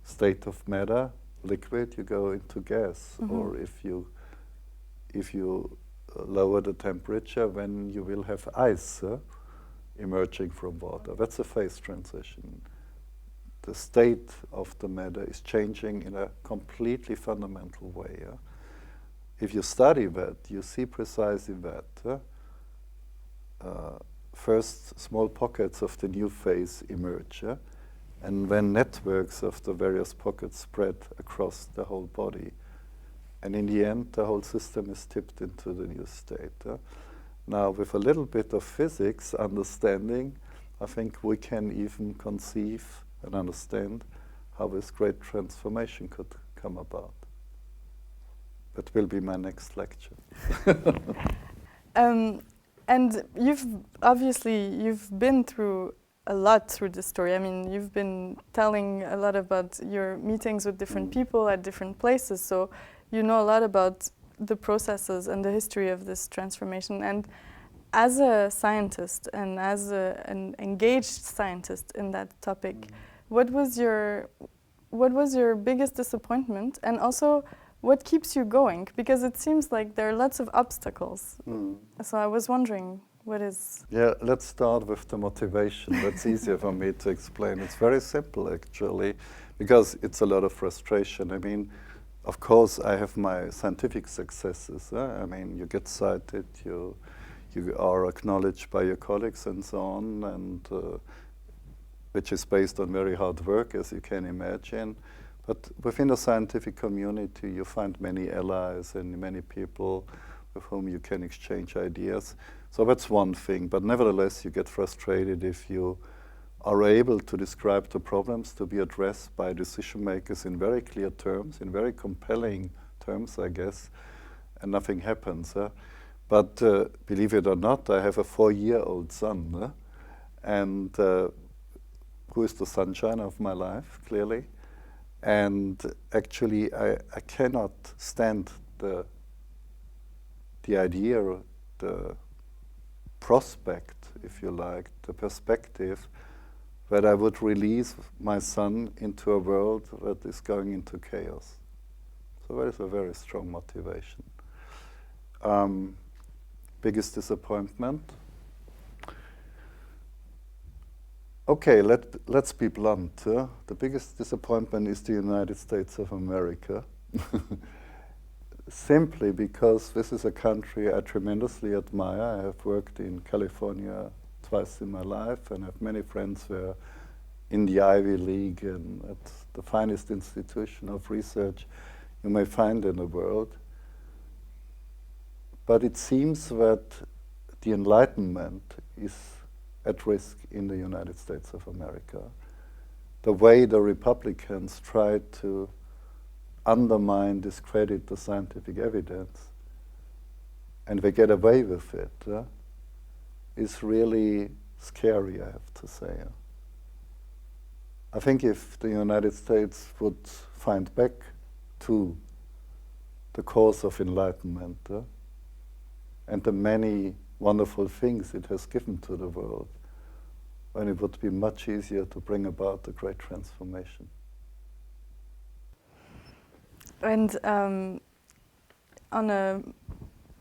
state of matter, liquid, you go into gas, or if you lower the temperature, then you will have ice emerging from water. That's a phase transition. The state of the matter is changing in a completely fundamental way. If you study that, you see precisely that. First, small pockets of the new phase emerge, and then networks of the various pockets spread across the whole body. And in the end, the whole system is tipped into the new state. Now, with a little bit of physics understanding, I think we can even conceive and understand how this great transformation could come about. That will be my next lecture. And you've been through a lot through this story. I mean, you've been telling a lot about your meetings with different people at different places, so you know a lot about the processes and the history of this transformation. And as a scientist and as an engaged scientist in that topic, what was your biggest disappointment, and also what keeps you going? Because it seems like there are lots of obstacles. So I was wondering, what is... Yeah, let's start with the motivation. That's easier for me to explain. It's very simple, actually, because it's a lot of frustration. I mean, of course, I have my scientific successes. I mean, you get cited, you are acknowledged by your colleagues and so on, and which is based on very hard work, as you can imagine. But within the scientific community, you find many allies and many people with whom you can exchange ideas. So that's one thing. But nevertheless, you get frustrated if you are able to describe the problems to be addressed by decision makers in very clear terms, in very compelling terms, I guess, and nothing happens. But believe it or not, I have a 4-year-old son, and who is the sunshine of my life, clearly. And actually, I cannot stand the idea, the prospect, if you like, the perspective that I would release my son into a world that is going into chaos. So that is a very strong motivation. Biggest disappointment? Okay, let's be blunt. The biggest disappointment is the United States of America. Simply because this is a country I tremendously admire. I have worked in California twice in my life and have many friends who are in the Ivy League and at the finest institution of research you may find in the world. But it seems that the Enlightenment is at risk in the United States of America. The way the Republicans try to undermine, discredit the scientific evidence, and they get away with it, is really scary, I have to say. I think if the United States would find back to the course of enlightenment and the many wonderful things it has given to the world, then it would be much easier to bring about the great transformation. And on a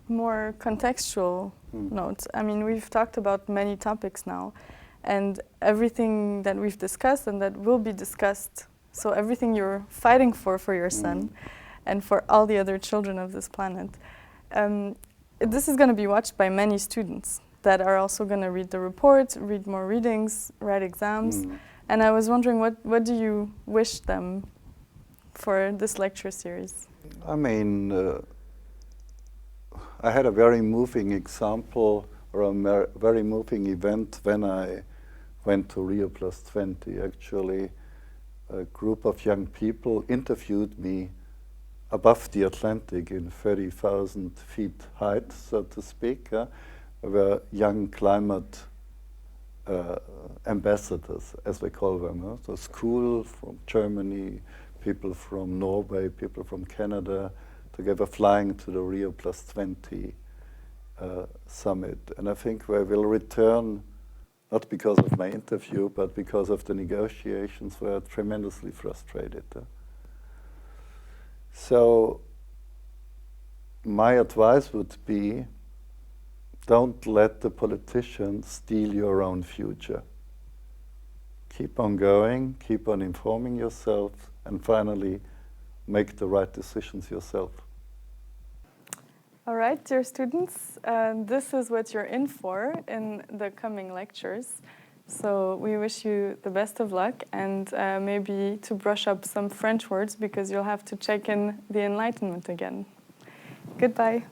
more contextual note, I mean, we've talked about many topics now, and everything that we've discussed and that will be discussed, so everything you're fighting for your son and for all the other children of this planet, this is going to be watched by many students that are also going to read the report, read more readings, write exams. And I was wondering, what do you wish them for this lecture series? I mean, I had a very moving example or a very moving event when I went to Rio Plus 20. Actually, a group of young people interviewed me above the Atlantic in 30,000 feet height, so to speak. Were young climate ambassadors, as they call them. So school from Germany, people from Norway, people from Canada, together flying to the Rio Plus 20 summit. And I think they will return, not because of my interview, but because of the negotiations, were tremendously frustrated. So my advice would be, don't let the politicians steal your own future. Keep on going, keep on informing yourself, and finally, make the right decisions yourself. All right, dear students, this is what you're in for in the coming lectures. So we wish you the best of luck, and maybe to brush up some French words because you'll have to check in the Enlightenment again. Goodbye.